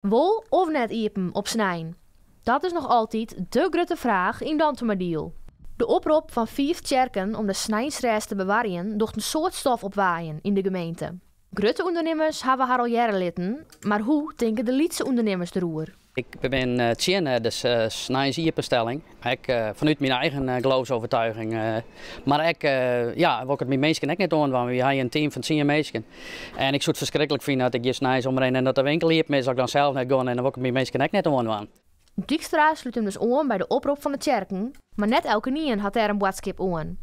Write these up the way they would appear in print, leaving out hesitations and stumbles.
Wol of net iepen op snijn? Dat is nog altijd de grote vraag in Dantemadiel. De oproep van 5 kerken om de snijnsreis te bewaren docht een soort stof opwaaien in de gemeente. Grote ondernemers hebben haar al jaren litten, maar hoe denken de Lietse ondernemers erover? Ik ben tjene, dus snijns iepenstelling. Vanuit mijn eigen geloofsovertuiging. Maar ik wil het met mensen ook niet doen, want we hebben een team van 10 mensen. En ik zou het verschrikkelijk vinden dat ik je snijs omheen en dat de winkel hier is, dat ik dan zelf net gaan en dan wil ik het met mensen ook niet doen. Dijkstra sluit hem dus aan bij de oproep van de kerken, maar net elke nien had er een boodschap aan.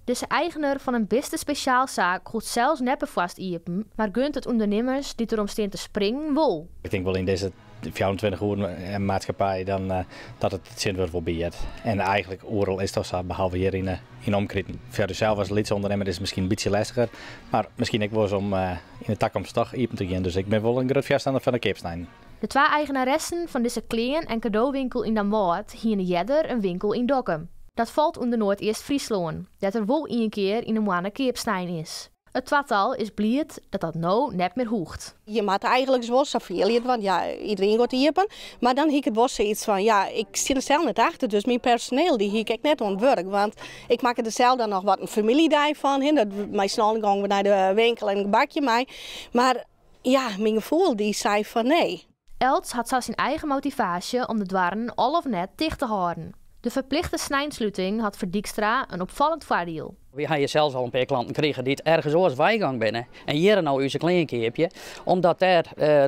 Dus de eigenaar van een beste speciaalzaak goed zelfs neppen vast iepen, maar gunt het ondernemers die erom staan te springen wol. Ik denk wel in deze 24 uur maatschappij dan dat het zin wordt wel biedt. En eigenlijk overal is dat zo, behalve hier in Omkritten. Voor zelf als Lietse ondernemer is het misschien een beetje lastiger, maar misschien ik was om in de toekomst toch iepen te gaan. Dus ik ben wel een groot voorstander van de Keepstein. De 2 eigenaressen van deze kleding- en cadeauwinkel in Damwoord hien jeder een winkel in Dokkum. Dat valt onder Noord-Eerst-Friesland, dat er wel een keer in de maand Keepstein is. Het tweetal is blied dat dat nou net meer hoeft. Je maakt eigenlijk zo zoveel, want ja, iedereen gaat iepen. Maar dan heb ik het wel zoiets van, ja, ik zit er zelf net achter, dus mijn personeel die heb ik net aan het werk. Want ik maak er zelf dan nog wat een familiedij van. Meestal gaan we naar de winkel en een bakje mee. Maar ja, mijn gevoel die zei van nee. Els had zo zijn eigen motivatie om de dwarren al of net dicht te houden. De verplichte snijnsluiting had voor Dijkstra een opvallend voordeel. We hebben zelfs al een paar klanten gekregen die het ergens als bijgang binnen. En hier nou onze kleinkeepje, omdat daar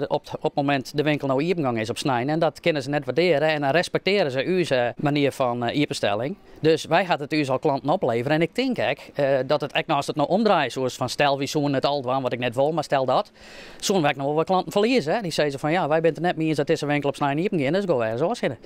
op het moment de winkel nou iepengang is op snijden. En dat kunnen ze net waarderen en dan respecteren ze onze manier van iepenstelling. Dus wij gaan het u al klanten opleveren. En ik denk dat het echt naast het nou omdraait, zoals van stel wie zo'n het al wat ik net wil, maar stel dat. Zo'n werk nog wel wat klanten verliezen. Die zeggen van ja, wij zijn het net meer eens dat deze winkel op snijden iepen gaan, dus go weer zo zitten.